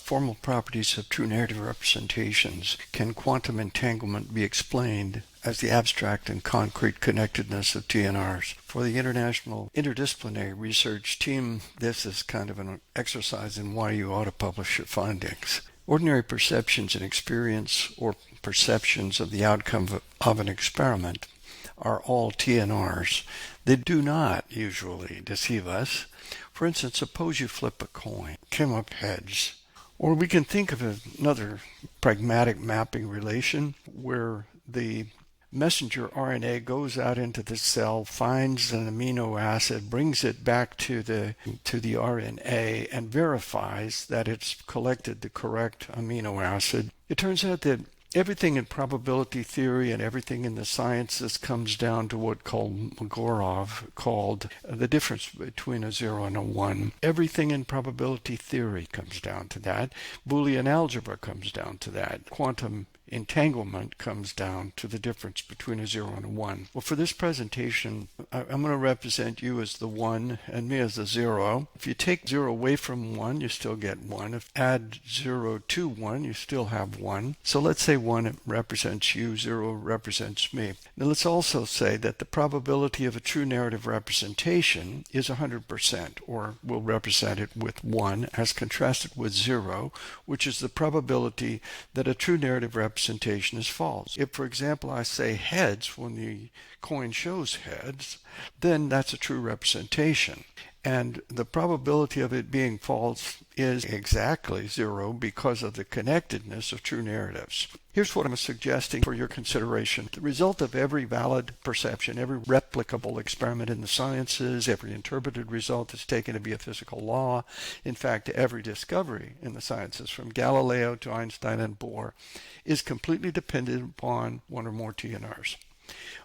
formal properties of true narrative representations, can quantum entanglement be explained as the abstract and concrete connectedness of TNRs. For the International Interdisciplinary Research Team, this is kind of an exercise in why you ought to publish your findings. Ordinary perceptions and experience, or perceptions of the outcome of an experiment, are all TNRs. They do not usually deceive us. For instance, suppose you flip a coin, came up heads. Or we can think of another pragmatic mapping relation where the messenger RNA goes out into the cell, finds an amino acid, brings it back to the RNA, and verifies that it's collected the correct amino acid. It turns out that everything in probability theory and everything in the sciences comes down to what Magorov called the difference between a 0 and a 1. Everything in probability theory comes down to that. Boolean algebra comes down to that. Quantum entanglement comes down to the difference between a 0 and a 1. Well, for this presentation, I'm going to represent you as the 1 and me as the 0. If you take 0 away from 1, you still get 1. If add 0 to 1, you still have 1. So let's say 1 represents you, 0 represents me. Now let's also say that the probability of a true narrative representation is 100%, or we'll represent it with 1 as contrasted with 0, which is the probability that a true narrative representation is false. If, for example, I say heads when the coin shows heads, then that's a true representation. And the probability of it being false is exactly 0 because of the connectedness of true narratives. Here's what I'm suggesting for your consideration. The result of every valid perception, every replicable experiment in the sciences, every interpreted result is taken to be a physical law. In fact, every discovery in the sciences, from Galileo to Einstein and Bohr, is completely dependent upon one or more TNRs.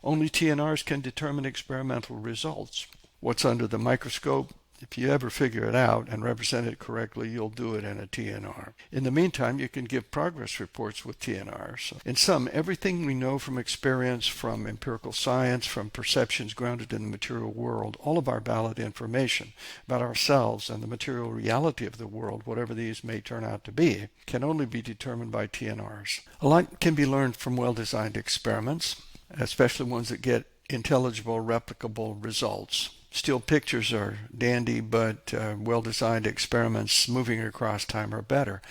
Only TNRs can determine experimental results. What's under the microscope, if you ever figure it out and represent it correctly, you'll do it in a TNR. In the meantime, you can give progress reports with TNRs. In sum, everything we know from experience, from empirical science, from perceptions grounded in the material world, all of our valid information about ourselves and the material reality of the world, whatever these may turn out to be, can only be determined by TNRs. A lot can be learned from well-designed experiments, especially ones that get intelligible, replicable results. Still pictures are dandy, but well-designed experiments moving across time are better.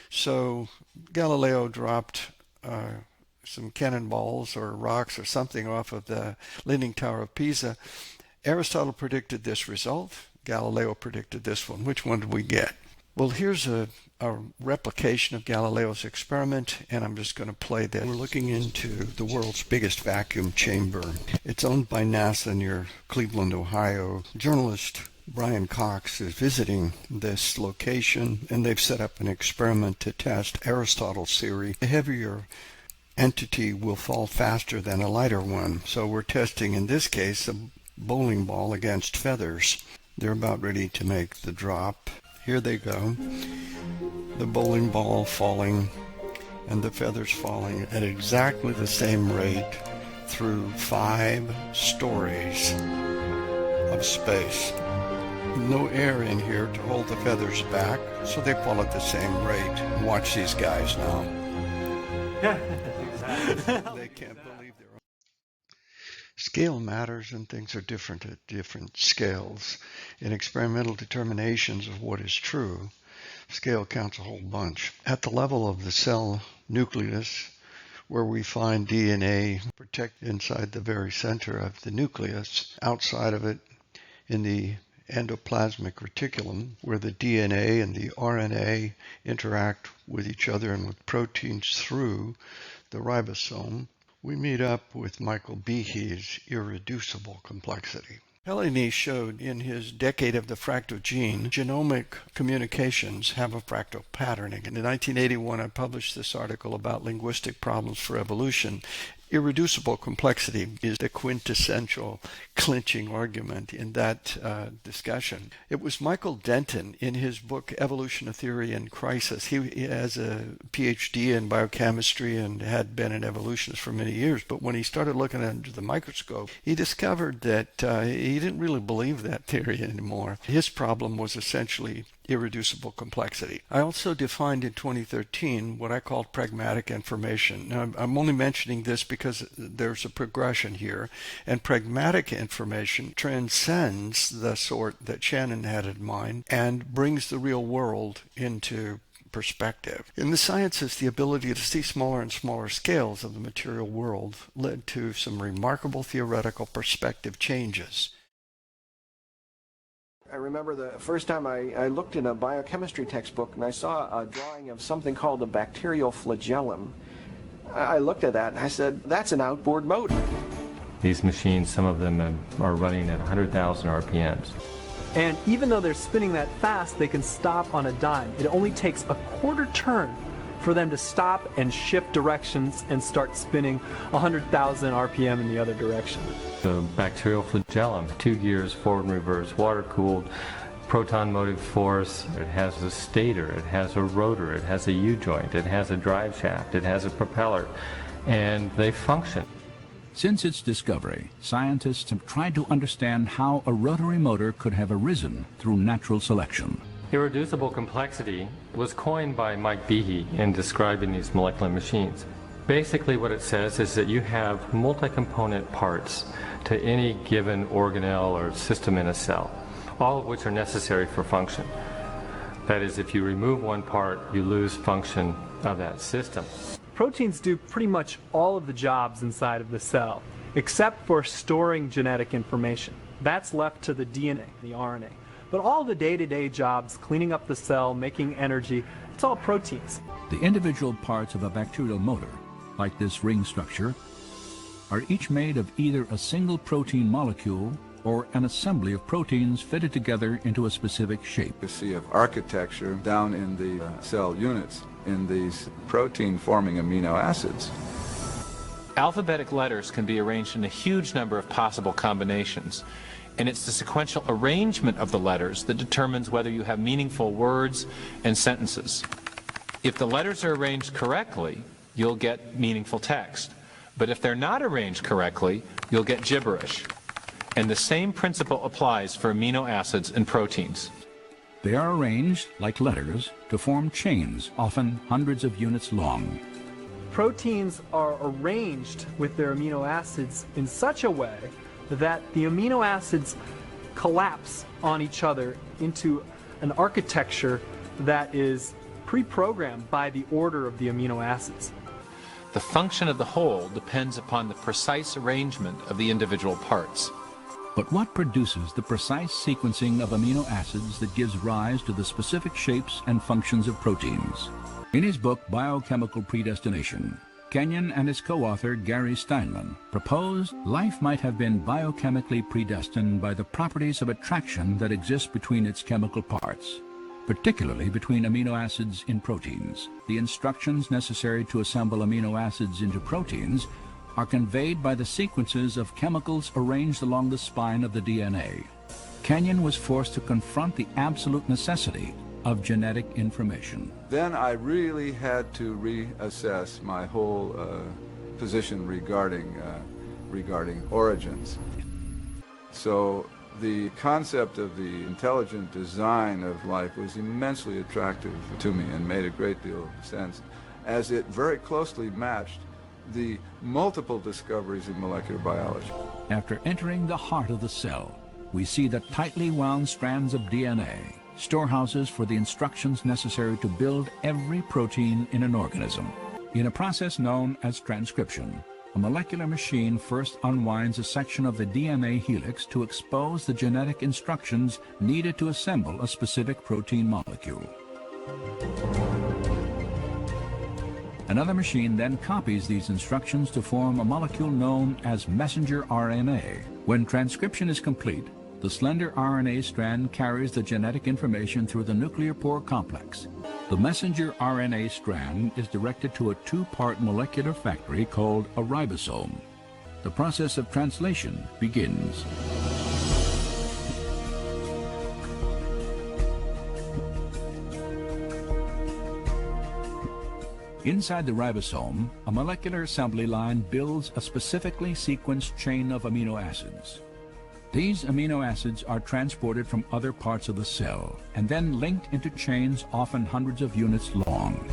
So Galileo dropped some cannonballs or rocks or something off of the Leaning Tower of Pisa. Aristotle predicted this result. Galileo predicted this one. Which one did we get? Well, here's a replication of Galileo's experiment, and I'm just going to play this. We're looking into the world's biggest vacuum chamber. It's owned by NASA near Cleveland, Ohio. Journalist Brian Cox is visiting this location, and they've set up an experiment to test Aristotle's theory. A heavier entity will fall faster than a lighter one. So we're testing, in this case, a bowling ball against feathers. They're about ready to make the drop. Here they go. The bowling ball falling and the feathers falling at exactly the same rate through 5 stories of space. No air in here to hold the feathers back, so they fall at the same rate. Watch these guys now. They can't believe their own. Scale matters, and things are different at different scales. In experimental determinations of what is true, scale counts a whole bunch. At the level of the cell nucleus, where we find DNA protected inside the very center of the nucleus, outside of it in the endoplasmic reticulum, where the DNA and the RNA interact with each other and with proteins through the ribosome, we meet up with Michael Behe's irreducible complexity. Pellegrini showed in his Decade of the Fractal Gene, genomic communications have a fractal patterning. And in 1981, I published this article about linguistic problems for evolution. Irreducible complexity is the quintessential clinching argument in that discussion. It was Michael Denton in his book Evolution of Theory in Crisis. He has a PhD in biochemistry and had been an evolutionist for many years, but when he started looking under the microscope, he discovered that he didn't really believe that theory anymore. His problem was essentially irreducible complexity. I also defined in 2013 what I called pragmatic information. Now, I'm only mentioning this because there's a progression here, and pragmatic information transcends the sort that Shannon had in mind and brings the real world into perspective. In the sciences, the ability to see smaller and smaller scales of the material world led to some remarkable theoretical perspective changes. I remember the first time I looked in a biochemistry textbook and I saw a drawing of something called a bacterial flagellum. I looked at that and I said, that's an outboard motor. These machines, some of them are running at 100,000 RPMs. And even though they're spinning that fast, they can stop on a dime. It only takes a quarter turn for them to stop and shift directions and start spinning 100,000 RPM in the other direction. The bacterial flagellum, 2 gears, forward and reverse, water-cooled, proton motive force. It has a stator, it has a rotor, it has a U-joint, it has a drive shaft, it has a propeller, and they function. Since its discovery, scientists have tried to understand how a rotary motor could have arisen through natural selection. Irreducible complexity was coined by Mike Behe in describing these molecular machines. Basically what it says is that you have multi-component parts to any given organelle or system in a cell, all of which are necessary for function. That is, if you remove one part, you lose function of that system. Proteins do pretty much all of the jobs inside of the cell, except for storing genetic information. That's left to the DNA, the RNA. But all the day-to-day jobs, cleaning up the cell, making energy, it's all proteins. The individual parts of a bacterial motor, like this ring structure, are each made of either a single protein molecule or an assembly of proteins fitted together into a specific shape. You see of architecture down in the cell units in these protein-forming amino acids. Alphabetic letters can be arranged in a huge number of possible combinations, and it's the sequential arrangement of the letters that determines whether you have meaningful words and sentences. If the letters are arranged correctly, you'll get meaningful text. But if they're not arranged correctly, you'll get gibberish. And the same principle applies for amino acids and proteins. They are arranged, like letters, to form chains, often hundreds of units long. Proteins are arranged with their amino acids in such a way that the amino acids collapse on each other into an architecture that is pre-programmed by the order of the amino acids. The function of the whole depends upon the precise arrangement of the individual parts. But what produces the precise sequencing of amino acids that gives rise to the specific shapes and functions of proteins? In his book, Biochemical Predestination, Kenyon and his co-author, Gary Steinman, proposed life might have been biochemically predestined by the properties of attraction that exist between its chemical parts, particularly between amino acids in proteins. The instructions necessary to assemble amino acids into proteins are conveyed by the sequences of chemicals arranged along the spine of the DNA. Kenyon was forced to confront the absolute necessity of genetic information. Then I really had to reassess my whole position regarding origins. So the concept of the intelligent design of life was immensely attractive to me and made a great deal of sense, as it very closely matched the multiple discoveries in molecular biology. After entering the heart of the cell, we see the tightly wound strands of DNA, storehouses for the instructions necessary to build every protein in an organism. In a process known as transcription, a molecular machine first unwinds a section of the DNA helix to expose the genetic instructions needed to assemble a specific protein molecule. Another machine then copies these instructions to form a molecule known as messenger RNA. When transcription is complete, the slender RNA strand carries the genetic information through the nuclear pore complex. The messenger RNA strand is directed to a two-part molecular factory called a ribosome. The process of translation begins. Inside the ribosome, a molecular assembly line builds a specifically sequenced chain of amino acids. These amino acids are transported from other parts of the cell and then linked into chains often hundreds of units long.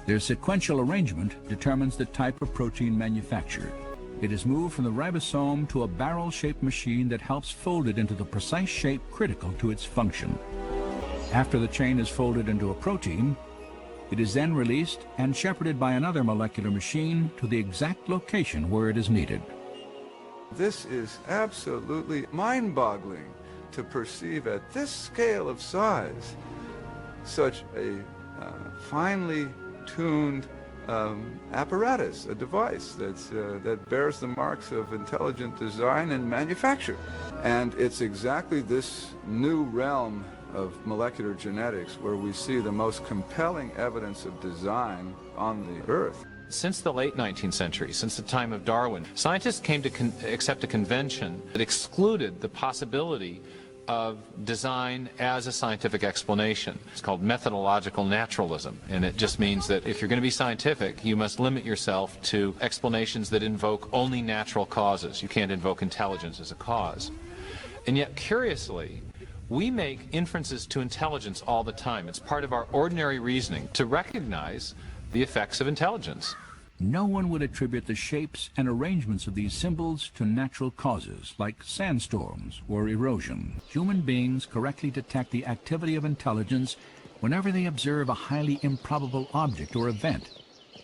Their sequential arrangement determines the type of protein manufactured. It is moved from the ribosome to a barrel-shaped machine that helps fold it into the precise shape critical to its function. After the chain is folded into a protein, it is then released and shepherded by another molecular machine to the exact location where it is needed. This is absolutely mind-boggling to perceive at this scale of size such a finely tuned apparatus, a device that bears the marks of intelligent design and manufacture. And it's exactly this new realm of molecular genetics where we see the most compelling evidence of design on the Earth. Since the late 19th century, since the time of Darwin, scientists came to accept a convention that excluded the possibility of design as a scientific explanation. It's called methodological naturalism, and it just means that if you're going to be scientific, you must limit yourself to explanations that invoke only natural causes. You can't invoke intelligence as a cause. And yet, curiously, we make inferences to intelligence all the time. It's part of our ordinary reasoning to recognize the effects of intelligence. No one would attribute the shapes and arrangements of these symbols to natural causes like sandstorms or erosion. Human beings correctly detect the activity of intelligence whenever they observe a highly improbable object or event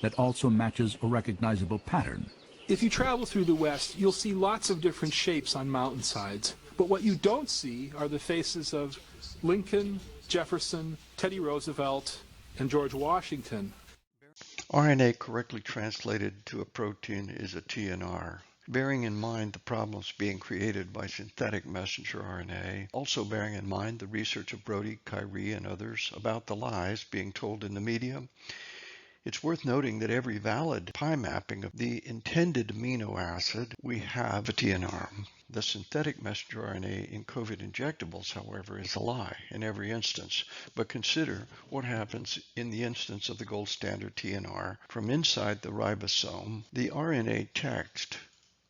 that also matches a recognizable pattern. If you travel through the West, you'll see lots of different shapes on mountainsides. But what you don't see are the faces of Lincoln, Jefferson, Teddy Roosevelt, and George Washington. RNA correctly translated to a protein is a TNR. Bearing in mind the problems being created by synthetic messenger RNA, also bearing in mind the research of Brody, Kyrie, and others about the lies being told in the media, it's worth noting that every valid pi mapping of the intended amino acid, we have a TNR. The synthetic messenger RNA in COVID injectables, however, is a lie in every instance. But consider what happens in the instance of the gold standard TNR. From inside the ribosome, the RNA text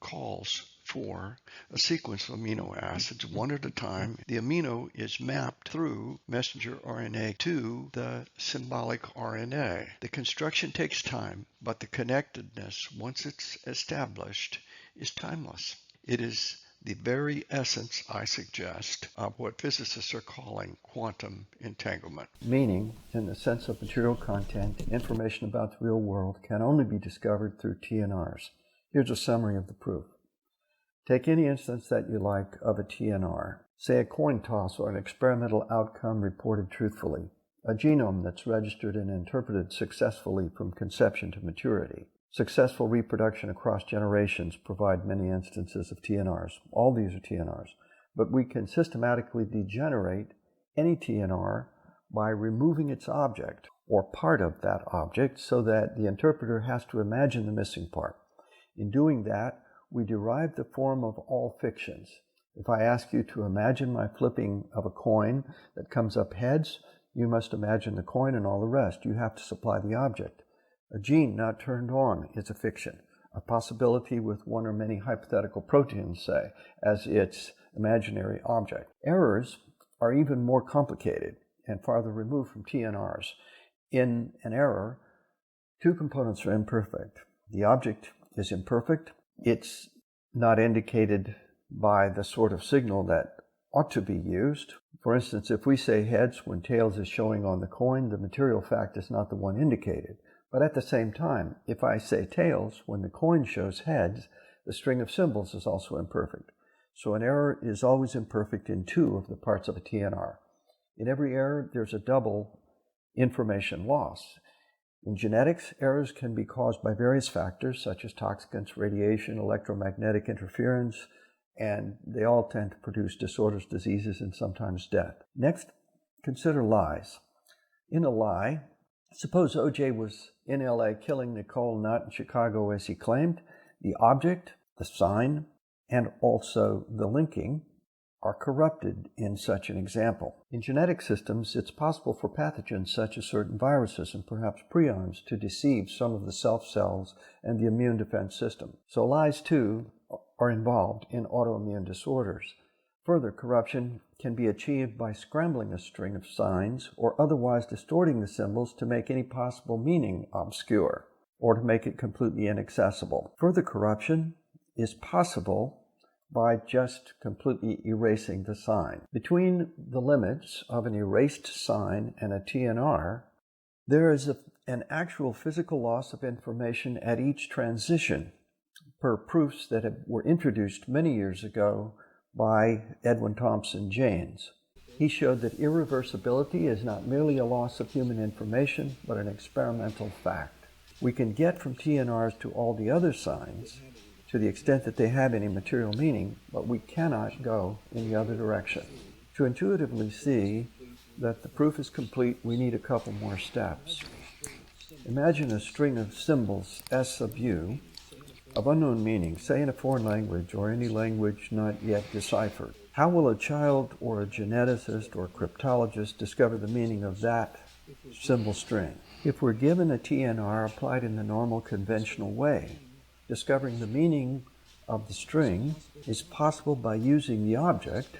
calls for a sequence of amino acids one at a time. The amino is mapped through messenger RNA to the symbolic RNA. The construction takes time, but the connectedness, once it's established, is timeless. It is the very essence, I suggest, of what physicists are calling quantum entanglement. Meaning, in the sense of material content, information about the real world can only be discovered through TNRs. Here's a summary of the proof. Take any instance that you like of a TNR, say a coin toss or an experimental outcome reported truthfully, a genome that's registered and interpreted successfully from conception to maturity. Successful reproduction across generations provide many instances of TNRs. All these are TNRs. But we can systematically degenerate any TNR by removing its object or part of that object so that the interpreter has to imagine the missing part. In doing that, we derive the form of all fictions. If I ask you to imagine my flipping of a coin that comes up heads, you must imagine the coin and all the rest. You have to supply the object. A gene not turned on is a fiction, a possibility with one or many hypothetical proteins, say, as its imaginary object. Errors are even more complicated and farther removed from TNRs. In an error, two components are imperfect. The object is imperfect. It's not indicated by the sort of signal that ought to be used. For instance, if we say heads when tails is showing on the coin, the material fact is not the one indicated. But at the same time, if I say tails when the coin shows heads, the string of symbols is also imperfect. So an error is always imperfect in two of the parts of a TNR. In every error, there's a double information loss. In genetics, errors can be caused by various factors such as toxicants, radiation, electromagnetic interference, and they all tend to produce disorders, diseases, and sometimes death. Next, consider lies. In a lie, suppose O.J. was in L.A. killing Nicole, not in Chicago as he claimed. The object, the sign, and also the linking are corrupted in such an example. In genetic systems, it's possible for pathogens such as certain viruses and perhaps prions to deceive some of the self cells and the immune defense system. So lies, too, are involved in autoimmune disorders. Further corruption can be achieved by scrambling a string of signs or otherwise distorting the symbols to make any possible meaning obscure or to make it completely inaccessible. Further corruption is possible by just completely erasing the sign. Between the limits of an erased sign and a TNR, there is an actual physical loss of information at each transition, per proofs that were introduced many years ago by Edwin Thompson Janes. He showed that irreversibility is not merely a loss of human information, but an experimental fact. We can get from TNRs to all the other signs to the extent that they have any material meaning, but we cannot go in the other direction. To intuitively see that the proof is complete, we need a couple more steps. Imagine a string of symbols, S sub u, of unknown meaning, say in a foreign language or any language not yet deciphered. How will a child or a geneticist or cryptologist discover the meaning of that symbol string? If we're given a TNR applied in the normal conventional way, discovering the meaning of the string is possible by using the object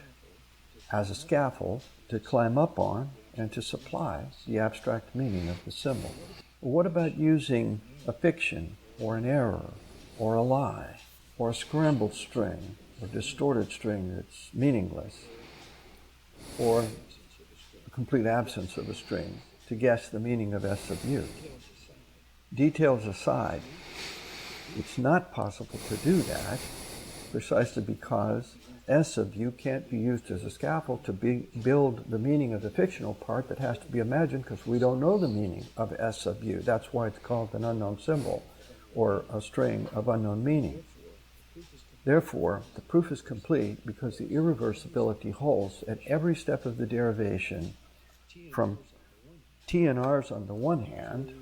as a scaffold to climb up on and to supply the abstract meaning of the symbol. What about using a fiction or an error or a lie or a scrambled string or distorted string that's meaningless or a complete absence of a string to guess the meaning of S sub u? Details aside, it's not possible to do that precisely because S sub u can't be used as a scaffold to build the meaning of the fictional part that has to be imagined because we don't know the meaning of S sub u. That's why it's called an unknown symbol or a string of unknown meaning. Therefore, the proof is complete because the irreversibility holds at every step of the derivation from TNRs on the one hand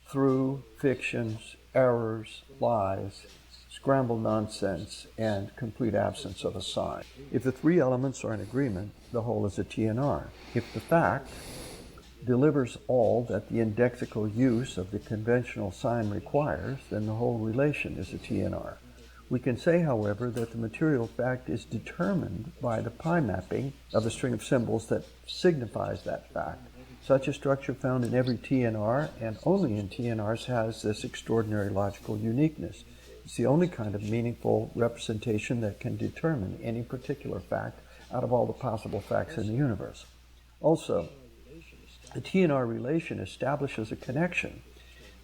through fictions, errors, lies, scrambled nonsense, and complete absence of a sign. If the three elements are in agreement, the whole is a TNR. If the fact delivers all that the indexical use of the conventional sign requires, then the whole relation is a TNR. We can say, however, that the material fact is determined by the pi mapping of a string of symbols that signifies that fact. Such a structure found in every TNR and only in TNRs has this extraordinary logical uniqueness. It's the only kind of meaningful representation that can determine any particular fact out of all the possible facts in the universe. Also, the TNR relation establishes a connection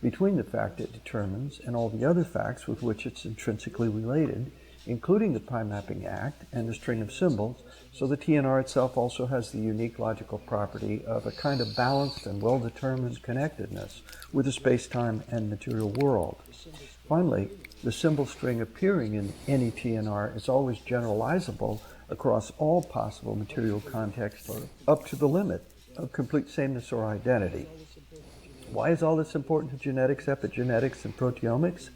between the fact it determines and all the other facts with which it's intrinsically related, including the pi mapping act and the string of symbols, so the TNR itself also has the unique logical property of a kind of balanced and well-determined connectedness with the space-time and material world. Finally, the symbol string appearing in any TNR is always generalizable across all possible material contexts up to the limit of complete sameness or identity. Why is all this important to genetics, epigenetics, and proteomics?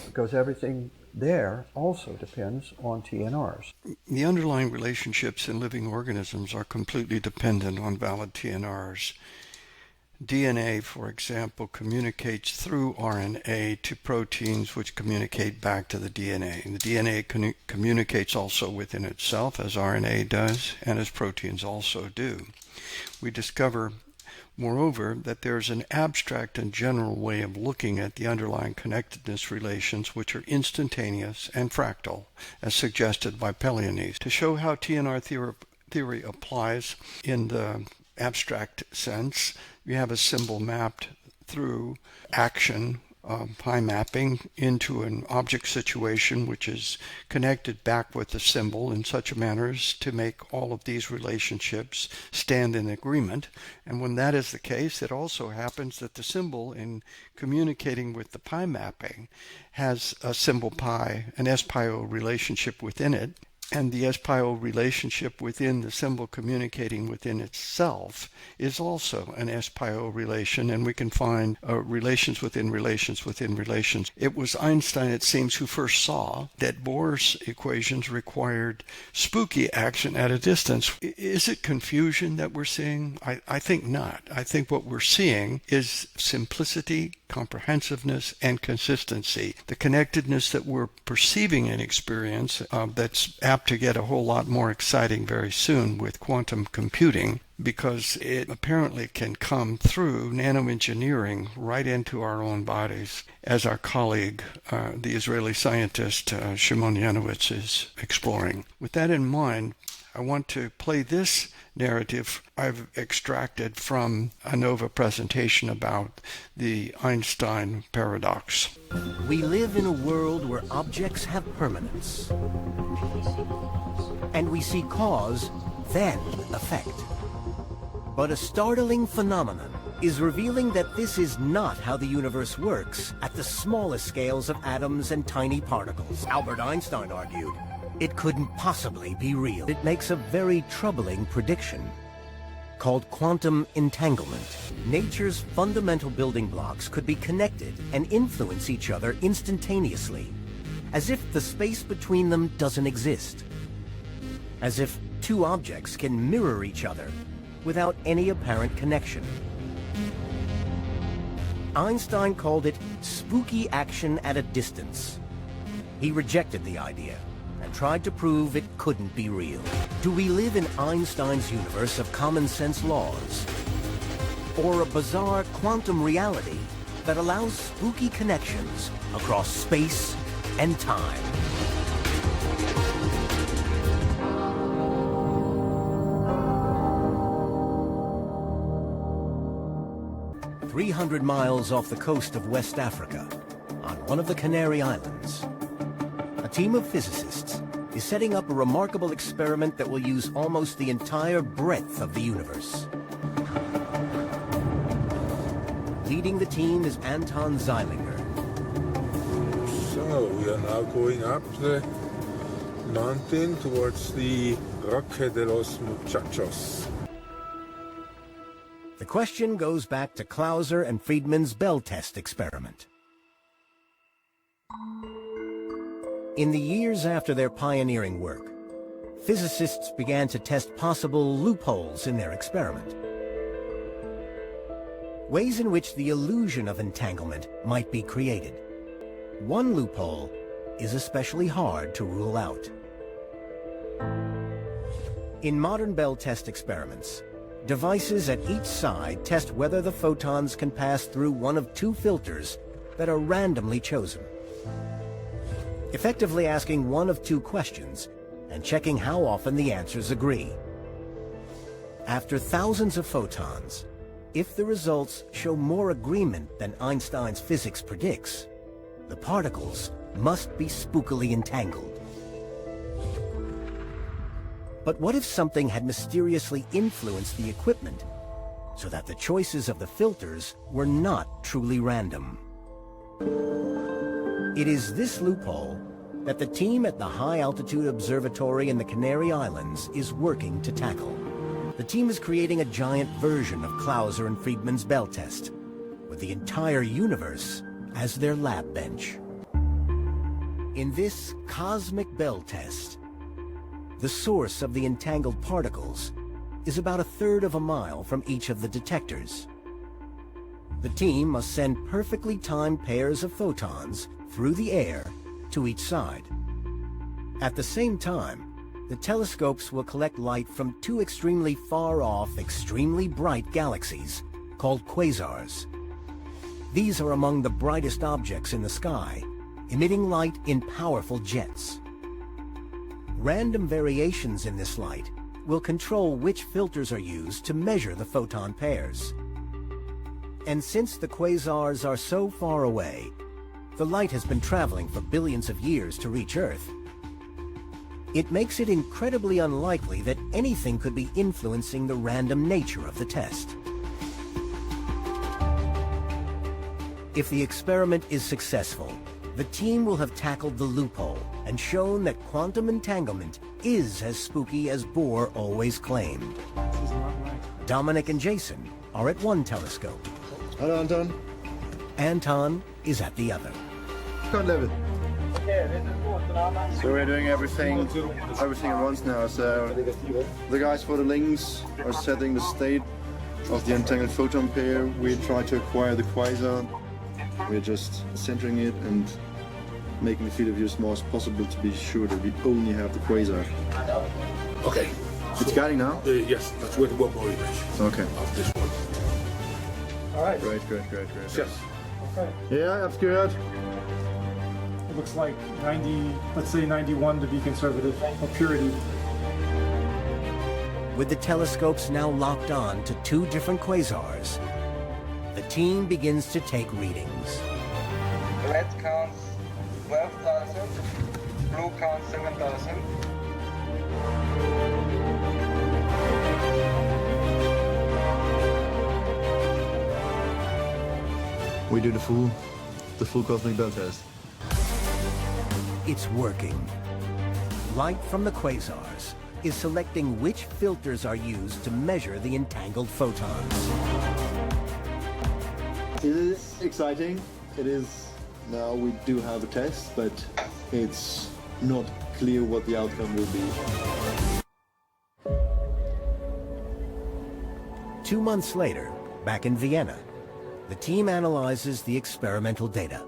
Because everything there also depends on TNRs. The underlying relationships in living organisms are completely dependent on valid TNRs. DNA, for example, communicates through RNA to proteins which communicate back to the DNA. And the DNA communicates also within itself, as RNA does, and as proteins also do. We discover, moreover, that there is an abstract and general way of looking at the underlying connectedness relations which are instantaneous and fractal, as suggested by Pelianes. To show how TNR theory applies in the abstract sense, we have a symbol mapped through action, pi mapping, into an object situation which is connected back with the symbol in such a manner as to make all of these relationships stand in agreement. And when that is the case, it also happens that the symbol, in communicating with the pi mapping, has a symbol pi, an S-pi-O relationship within it, and the S-pi-O relationship within the symbol communicating within itself is also an S-pi-O relation, and we can find relations within relations within relations. It was Einstein, it seems, who first saw that Bohr's equations required spooky action at a distance. Is it confusion that we're seeing? I think not. I think what we're seeing is simplicity, comprehensiveness, and consistency. The connectedness that we're perceiving in experience that's absolutely apt to get a whole lot more exciting very soon with quantum computing, because it apparently can come through nanoengineering right into our own bodies, as our colleague, the Israeli scientist Shimon Yanowitz, is exploring. With that in mind, I want to play this narrative I've extracted from a NOVA presentation about the Einstein paradox. We live in a world where objects have permanence. And we see cause, then effect. But a startling phenomenon is revealing that this is not how the universe works at the smallest scales of atoms and tiny particles. Albert Einstein argued, it couldn't possibly be real. It makes a very troubling prediction called quantum entanglement. Nature's fundamental building blocks could be connected and influence each other instantaneously, as if the space between them doesn't exist. As if two objects can mirror each other without any apparent connection. Einstein called it spooky action at a distance. He rejected the idea and tried to prove it couldn't be real. Do we live in Einstein's universe of common sense laws? Or a bizarre quantum reality that allows spooky connections across space and time? "300 miles off the coast of West Africa, on one of the Canary Islands, a team of physicists is setting up a remarkable experiment that will use almost the entire breadth of the universe. Leading the team is Anton Zeilinger. So we are now going up the mountain towards the Roque de los Muchachos. The question goes back to Clauser and Friedman's Bell test experiment. In the years after their pioneering work, physicists began to test possible loopholes in their experiment. Ways in which the illusion of entanglement might be created. One loophole is especially hard to rule out. In modern Bell test experiments, devices at each side test whether the photons can pass through one of two filters that are randomly chosen, effectively asking one of two questions and checking how often the answers agree. After thousands of photons, if the results show more agreement than Einstein's physics predicts, the particles must be spookily entangled. But what if something had mysteriously influenced the equipment so that the choices of the filters were not truly random? It is this loophole that the team at the High Altitude Observatory in the Canary Islands is working to tackle. The team is creating a giant version of Clauser and Friedman's Bell test, with the entire universe as their lab bench. In this cosmic Bell test, the source of the entangled particles is about 1/3 of a mile from each of the detectors. The team must send perfectly timed pairs of photons through the air to each side. At the same time, the telescopes will collect light from two extremely far-off, extremely bright galaxies called quasars. These are among the brightest objects in the sky, emitting light in powerful jets. Random variations in this light will control which filters are used to measure the photon pairs. And since the quasars are so far away, the light has been traveling for billions of years to reach Earth. It makes it incredibly unlikely that anything could be influencing the random nature of the test. If the experiment is successful, the team will have tackled the loophole and shown that quantum entanglement is as spooky as Bohr always claimed. Dominic and Jason are at one telescope. Hello, Anton. Anton is at the other. Can't live it. So we're doing everything at once now. So the guys for the links are setting the state of the entangled photon pair. We try to acquire the quasar. We're just centering it and making the field of view as small as possible to be sure that we only have the quasar. Okay. It's guiding now? Yes, that's with one more image. Okay. Of this one. All right. Great. Yes. Okay. Yeah, that's good. It looks like 90, let's say 91 to be conservative, of purity. With the telescopes now locked on to two different quasars, the team begins to take readings. Red counts 12,000, blue counts 7,000. We do the full cosmic belt test. It's working. Light from the quasars is selecting which filters are used to measure the entangled photons. It is exciting. It is, now we do have a test, but it's not clear what the outcome will be. 2 months later, back in Vienna, the team analyzes the experimental data.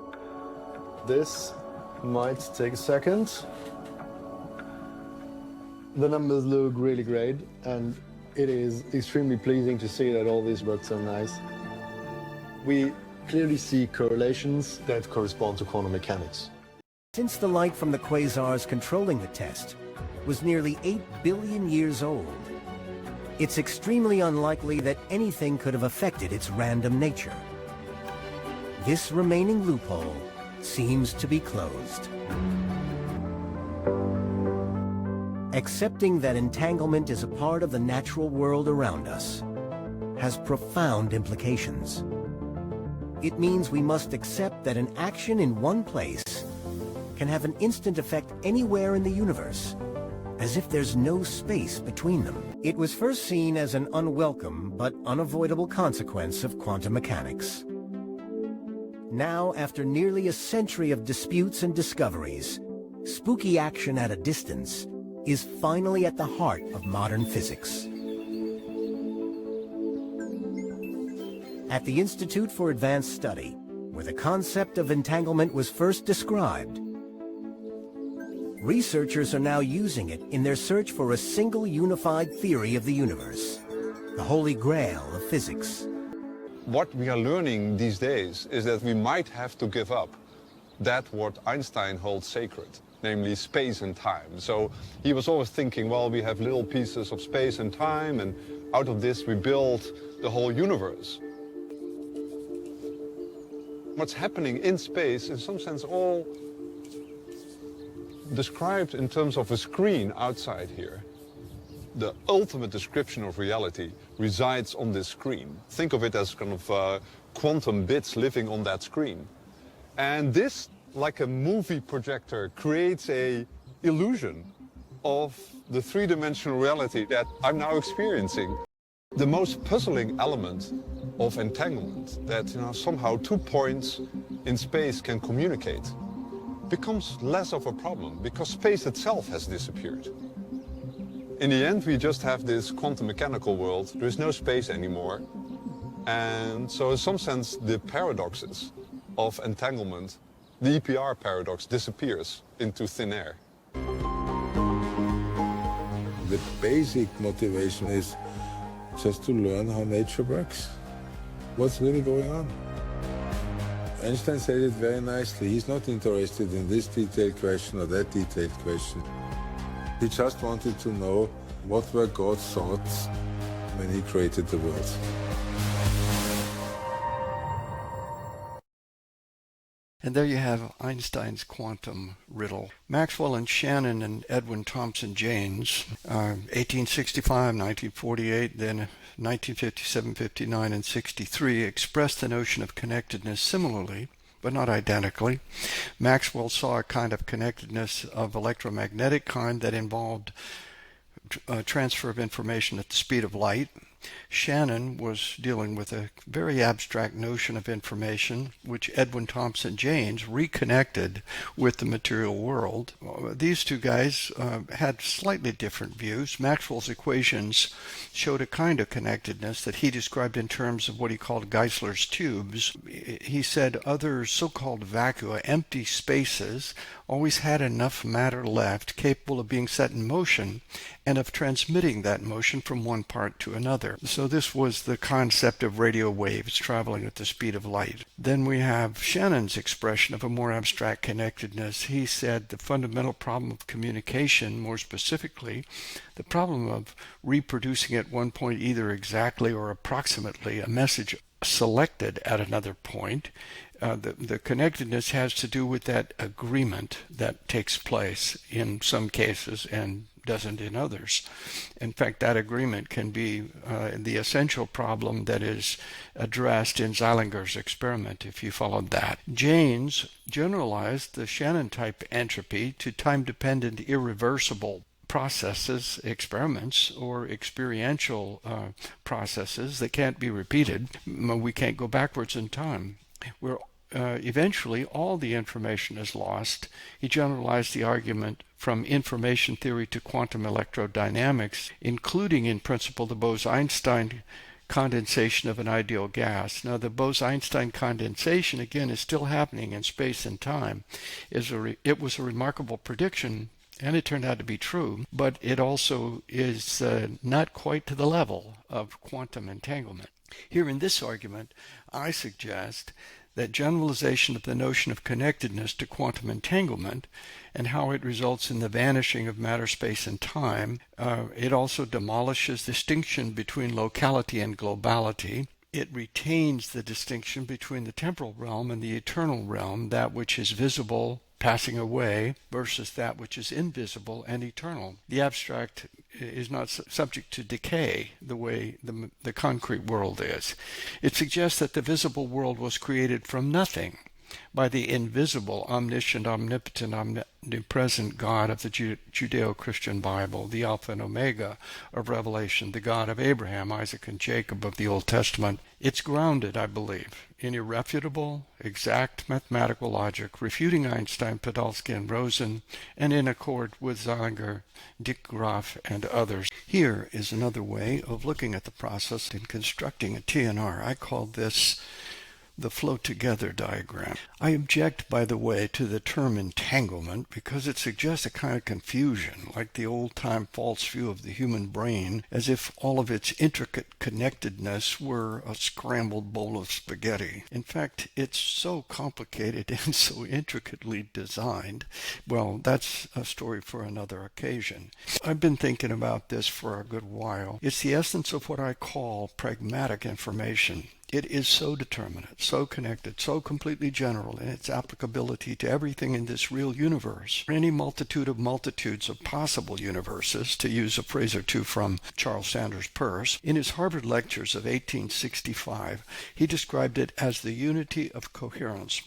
This might take a second. The numbers look really great, and it is extremely pleasing to see that all this works so nice. We clearly see correlations that correspond to quantum mechanics. Since the light from the quasars controlling the test was nearly 8 billion years old, it's extremely unlikely that anything could have affected its random nature. This remaining loophole seems to be closed. Accepting that entanglement is a part of the natural world around us has profound implications. It means we must accept that an action in one place can have an instant effect anywhere in the universe, as if there's no space between them. It was first seen as an unwelcome but unavoidable consequence of quantum mechanics. Now, after nearly a century of disputes and discoveries, spooky action at a distance is finally at the heart of modern physics. At the Institute for Advanced Study, where the concept of entanglement was first described, researchers are now using it in their search for a single unified theory of the universe, the holy grail of physics. What we are learning these days is that we might have to give up that what Einstein holds sacred, namely space and time. So he was always thinking, well, we have little pieces of space and time, and out of this we build the whole universe. What's happening in space, in some sense, all described in terms of a screen outside here. The ultimate description of reality resides on this screen. Think of it as kind of quantum bits living on that screen. And this, like a movie projector, creates an illusion of the three-dimensional reality that I'm now experiencing. The most puzzling element of entanglement, that somehow 2 points in space can communicate, becomes less of a problem because space itself has disappeared. In the end, we just have this quantum mechanical world. There is no space anymore. And so in some sense, the paradoxes of entanglement, the EPR paradox, disappears into thin air. The basic motivation is just to learn how nature works. What's really going on? Einstein said it very nicely. He's not interested in this detailed question or that detailed question. He just wanted to know what were God's thoughts when he created the world. And there you have Einstein's quantum riddle. Maxwell and Shannon and Edwin Thompson Janes, 1865, 1948, then 1957, 59, and 63, expressed the notion of connectedness similarly, but not identically. Maxwell saw a kind of connectedness of electromagnetic kind that involved transfer of information at the speed of light. Shannon was dealing with a very abstract notion of information, which Edwin Thompson Jaynes reconnected with the material world. These two guys had slightly different views. Maxwell's equations showed a kind of connectedness that he described in terms of what he called Geisler's tubes. He said other so-called vacua, empty spaces, always had enough matter left capable of being set in motion and of transmitting that motion from one part to another. So this was the concept of radio waves traveling at the speed of light. Then we have Shannon's expression of a more abstract connectedness. He said the fundamental problem of communication, more specifically, the problem of reproducing at one point either exactly or approximately a message selected at another point, the connectedness has to do with that agreement that takes place in some cases and doesn't in others. In fact, that agreement can be the essential problem that is addressed in Zeilinger's experiment, if you followed that. Jaynes generalized the Shannon-type entropy to time-dependent irreversible processes, experiments, or experiential processes that can't be repeated. We can't go backwards in time. Eventually all the information is lost. He generalized the argument from information theory to quantum electrodynamics, including in principle the Bose-Einstein condensation of an ideal gas. Now the Bose-Einstein condensation, again, is still happening in space and time. It was a remarkable prediction, and it turned out to be true, but it also is not quite to the level of quantum entanglement. Here in this argument, I suggest that generalization of the notion of connectedness to quantum entanglement and how it results in the vanishing of matter, space, and time. It also demolishes distinction between locality and globality. It retains the distinction between the temporal realm and the eternal realm, that which is visible, passing away, versus that which is invisible and eternal. The abstract is not subject to decay the way the concrete world is. It suggests that the visible world was created from nothing by the invisible, omniscient, omnipotent, omnipresent God of the Judeo-Christian Bible, the Alpha and Omega of Revelation, the God of Abraham, Isaac, and Jacob of the Old Testament. It's grounded, I believe, in irrefutable, exact mathematical logic, refuting Einstein, Podolsky, and Rosen, and in accord with Zeilinger, Dick Graf, and others. Here is another way of looking at the process in constructing a TNR. I call this the flow-together diagram. I object, by the way, to the term entanglement because it suggests a kind of confusion, like the old-time false view of the human brain, as if all of its intricate connectedness were a scrambled bowl of spaghetti. In fact, it's so complicated and so intricately designed. Well, that's a story for another occasion. I've been thinking about this for a good while. It's the essence of what I call pragmatic information. It is so determinate, so connected, so completely general in its applicability to everything in this real universe. Any multitude of multitudes of possible universes, to use a phrase or two from Charles Sanders Peirce. In his Harvard lectures of 1865, he described it as the unity of coherence.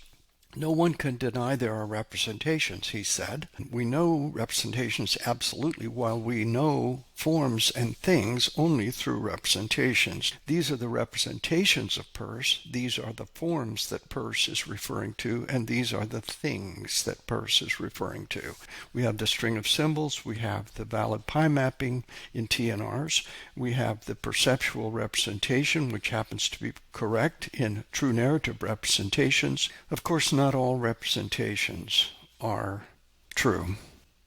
No one can deny there are representations, he said. We know representations absolutely, while we know forms and things only through representations. These are the representations of Peirce, these are the forms that Peirce is referring to, and these are the things that Peirce is referring to. We have the string of symbols, we have the valid pi mapping in TNRs, we have the perceptual representation, which happens to be correct in true narrative representations. Of course, not all representations are true.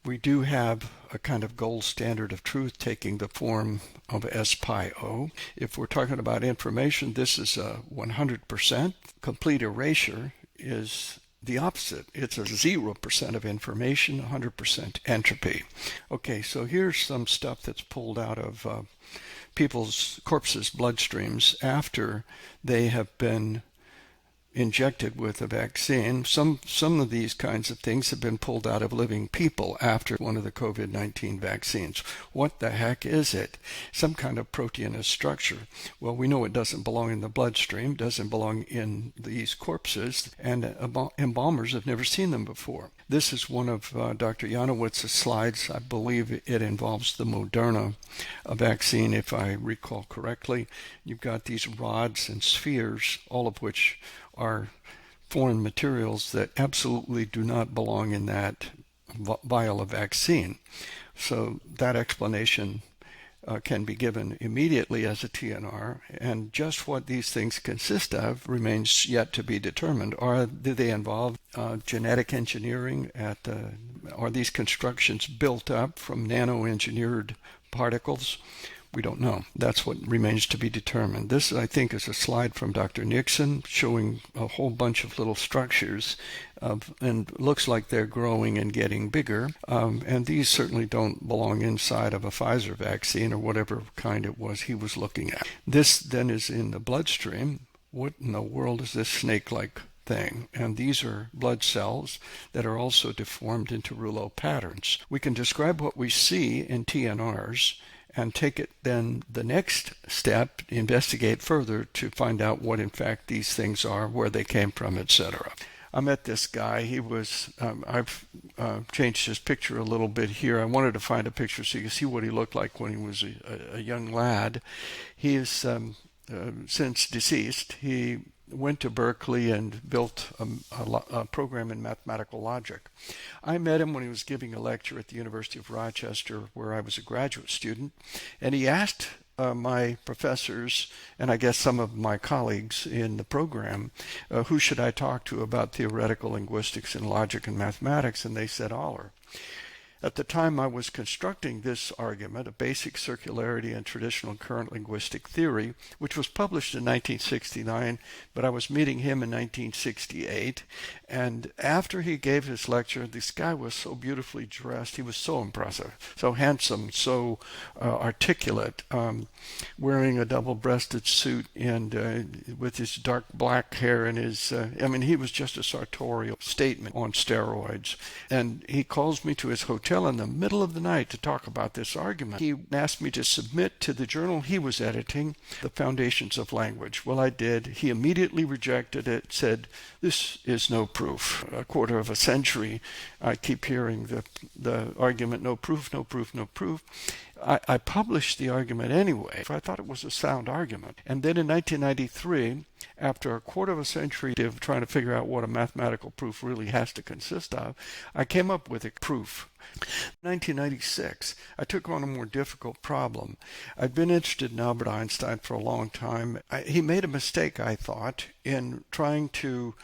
We do have a kind of gold standard of truth taking the form of S pi O. If we're talking about information, this is a 100%. Complete erasure is the opposite. It's a 0% of information, 100% entropy. Okay, so here's some stuff that's pulled out of people's corpses' bloodstreams after they have been injected with a vaccine. Some of these kinds of things have been pulled out of living people after one of the COVID-19 vaccines. What the heck is it? Some kind of proteinous structure. Well, we know it doesn't belong in the bloodstream, doesn't belong in these corpses, and embalmers have never seen them before. This is one of Dr. Janowitz's slides. I believe it involves the Moderna vaccine, if I recall correctly. You've got these rods and spheres, all of which are foreign materials that absolutely do not belong in that vial of vaccine. So that explanation can be given immediately as a TNR, and just what these things consist of remains yet to be determined. Do they involve genetic engineering? Are these constructions built up from nano-engineered particles? We don't know. That's what remains to be determined. This, I think, is a slide from Dr. Nixon showing a whole bunch of little structures, and looks like they're growing and getting bigger. And these certainly don't belong inside of a Pfizer vaccine or whatever kind it was he was looking at. This then is in the bloodstream. What in the world is this snake-like thing? And these are blood cells that are also deformed into rouleau patterns. We can describe what we see in TNRs and take it then the next step, investigate further to find out what in fact these things are, where they came from, etc. I met this guy. He was, I've changed his picture a little bit here. I wanted to find a picture so you can see what he looked like when he was a young lad. He is since deceased. He went to Berkeley and built a program in mathematical logic. I met him when he was giving a lecture at the University of Rochester, where I was a graduate student, and he asked my professors, and I guess some of my colleagues in the program, who should I talk to about theoretical linguistics and logic and mathematics, and they said Aller. At the time I was constructing this argument, A Basic Circularity and Traditional Current Linguistic Theory, which was published in 1969, but I was meeting him in 1968. And after he gave his lecture, this guy was so beautifully dressed. He was so impressive, so handsome, so articulate, wearing a double-breasted suit and with his dark black hair and his, he was just a sartorial statement on steroids. And he calls me to his hotel in the middle of the night to talk about this argument. He asked me to submit to the journal he was editing the Foundations of Language. Well, I did. He immediately rejected it, said, "This is no proof." A quarter of a century, I keep hearing the argument, no proof, no proof, no proof. I published the argument anyway. I thought it was a sound argument. And then in 1993, after a quarter of a century of trying to figure out what a mathematical proof really has to consist of, I came up with a proof. In 1996, I took on a more difficult problem. I'd been interested in Albert Einstein for a long time. He made a mistake, I thought, in trying to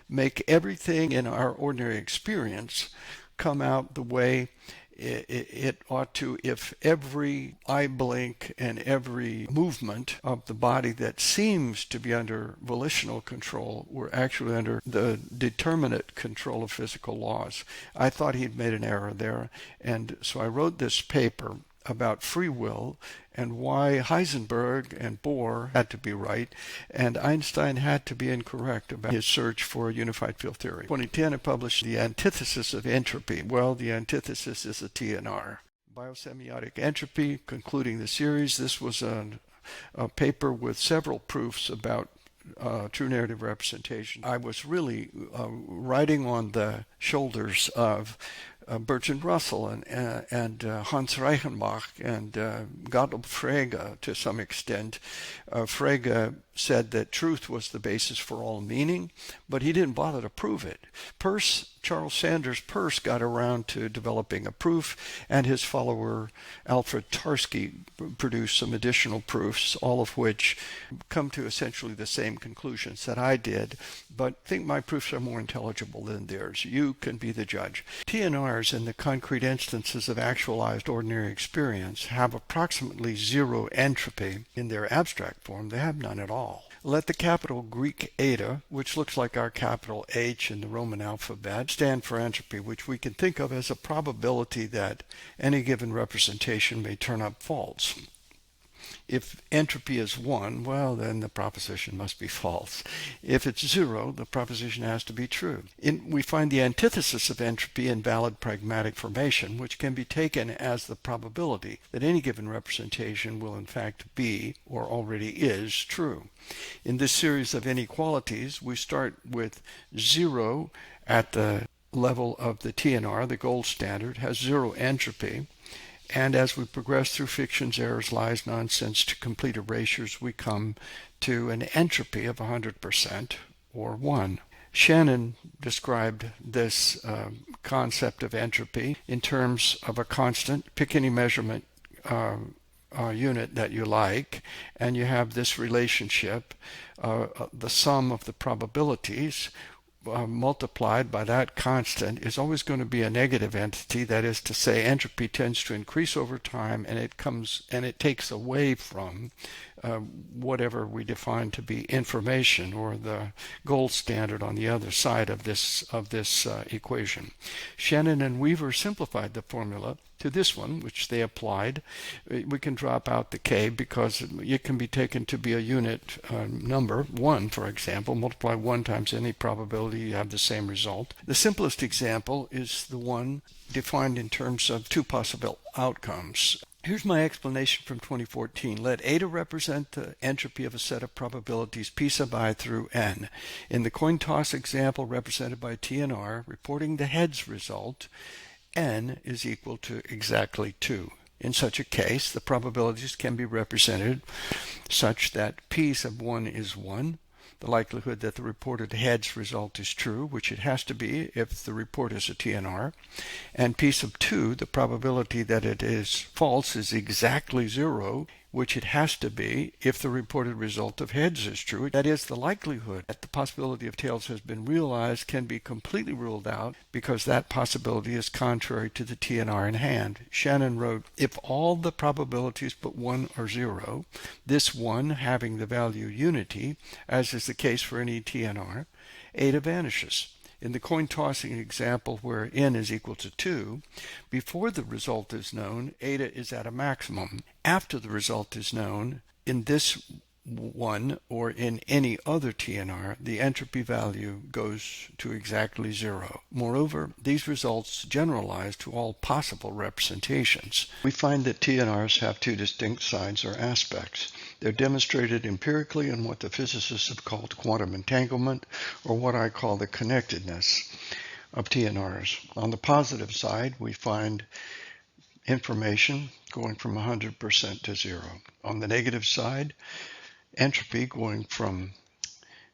make everything in our ordinary experience come out the way it ought to if every eye blink and every movement of the body that seems to be under volitional control were actually under the determinate control of physical laws. I thought he'd made an error there, and so I wrote this paper about free will and why Heisenberg and Bohr had to be right and Einstein had to be incorrect about his search for a unified field theory. In 2010, I published The Antithesis of Entropy. Well, the antithesis is a TNR. Biosemiotic entropy, concluding the series. This was a paper with several proofs about true narrative representation. I was really riding on the shoulders of Bertrand Russell and Hans Reichenbach and Gottlob Frege to some extent. Frege said that truth was the basis for all meaning, but he didn't bother to prove it. Charles Sanders Peirce got around to developing a proof, and his follower Alfred Tarski produced some additional proofs, all of which come to essentially the same conclusions that I did, but I think my proofs are more intelligible than theirs. You can be the judge. TNRs in the concrete instances of actualized ordinary experience have approximately zero entropy. In their abstract form, they have none at all. Let the capital Greek eta, which looks like our capital H in the Roman alphabet, stand for entropy, which we can think of as a probability that any given representation may turn up false. If entropy is 1, well, then the proposition must be false. If it's 0, the proposition has to be true. We find the antithesis of entropy in valid pragmatic formation, which can be taken as the probability that any given representation will in fact be, or already is, true. In this series of inequalities, we start with 0 at the level of the TNR, the gold standard, has 0 entropy. And as we progress through fictions, errors, lies, nonsense to complete erasures, we come to an entropy of 100%, or 1. Shannon described this concept of entropy in terms of a constant. Pick any measurement unit that you like, and you have this relationship, the sum of the probabilities multiplied by that constant is always going to be a negative entity. That is to say, entropy tends to increase over time, and it takes away from whatever we define to be information, or the gold standard on the other side of this equation. Shannon and Weaver simplified the formula to this one, which they applied. We can drop out the k because it can be taken to be a unit number. 1, for example, multiply 1 times any probability, you have the same result. The simplest example is the one defined in terms of 2 possible outcomes. Here's my explanation from 2014. Let eta represent the entropy of a set of probabilities p sub I through n. In the coin toss example represented by TNR, reporting the heads result, n is equal to exactly 2. In such a case, the probabilities can be represented such that p sub 1 is 1, the likelihood that the reported heads result is true, which it has to be if the report is a TNR, and p sub 2, the probability that it is false, is exactly 0, which it has to be if the reported result of heads is true. That is, the likelihood that the possibility of tails has been realized can be completely ruled out because that possibility is contrary to the TNR in hand. Shannon wrote, if all the probabilities but 1 are 0, this 1 having the value unity, as is the case for any TNR, eta vanishes. In the coin tossing example where n is equal to 2, before the result is known, eta is at a maximum. After the result is known, in this one or in any other TNR, the entropy value goes to exactly 0. Moreover, these results generalize to all possible representations. We find that TNRs have 2 distinct sides or aspects. They're demonstrated empirically in what the physicists have called quantum entanglement, or what I call the connected-ness of TNRs. On the positive side, we find information going from 100% to 0. On the negative side, entropy going from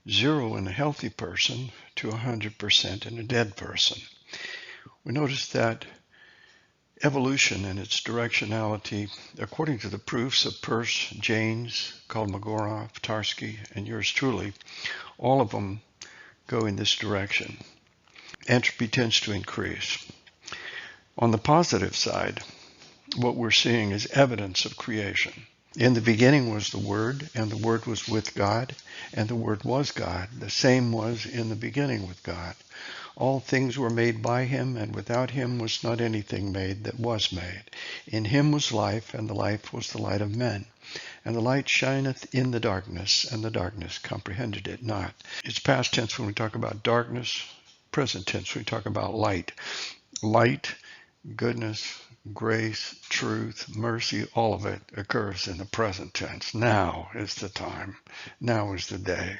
0 in a healthy person to 100% in a dead person. We notice that evolution and its directionality, according to the proofs of Peirce, Jaynes, Kolmogorov, Tarski, and yours truly, all of them go in this direction. Entropy tends to increase. On the positive side, what we're seeing is evidence of creation. In the beginning was the Word, and the Word was with God, and the Word was God. The same was in the beginning with God. All things were made by him, and without him was not anything made that was made. In him was life, and the life was the light of men. And the light shineth in the darkness, and the darkness comprehended it not. It's past tense when we talk about darkness, present tense when we talk about light. Light, goodness, grace, truth, mercy, all of it occurs in the present tense. Now is the time. Now is the day.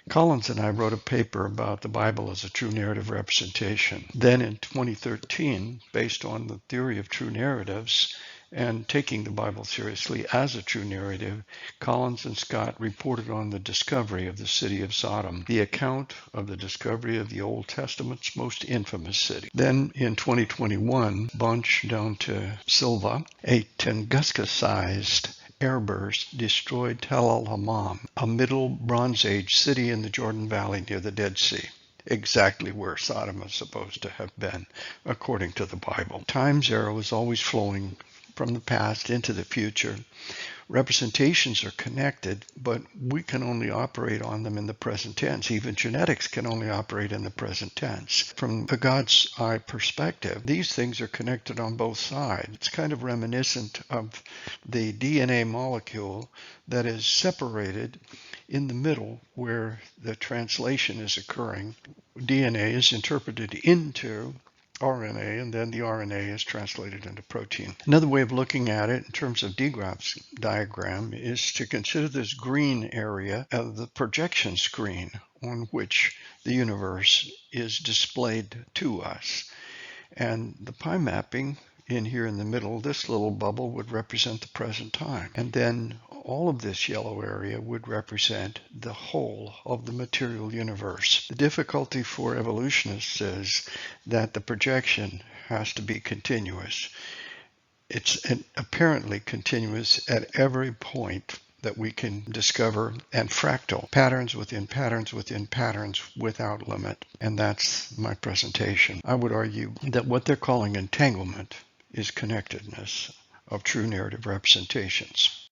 Collins and I wrote a paper about the Bible as a true narrative representation. Then in 2013, based on the theory of true narratives and taking the Bible seriously as a true narrative, Collins and Scott reported on the discovery of the city of Sodom, the account of the discovery of the Old Testament's most infamous city. Then in 2021, Bunch down to Silva, a Tunguska-sized airburst destroyed Tel el-Hammam, a Middle Bronze Age city in the Jordan Valley near the Dead Sea, exactly where Sodom is supposed to have been, according to the Bible. Time's arrow is always flowing from the past into the future. representations are connected, but we can only operate on them in the present tense. Even genetics can only operate in the present tense. From a God's eye perspective, these things are connected on both sides. It's kind of reminiscent of the DNA molecule that is separated in the middle where the translation is occurring. DNA is interpreted into RNA, and then the RNA is translated into protein. Another way of looking at it in terms of de Graaf's diagram is to consider this green area of the projection screen on which the universe is displayed to us. And the pi mapping in here in the middle, this little bubble would represent the present time. And then all of this yellow area would represent the whole of the material universe. The difficulty for evolutionists is that the projection has to be continuous. It's apparently continuous at every point that we can discover, and fractal, patterns within patterns within patterns without limit. And that's my presentation. I would argue that what they're calling entanglement is connectedness of true narrative representations.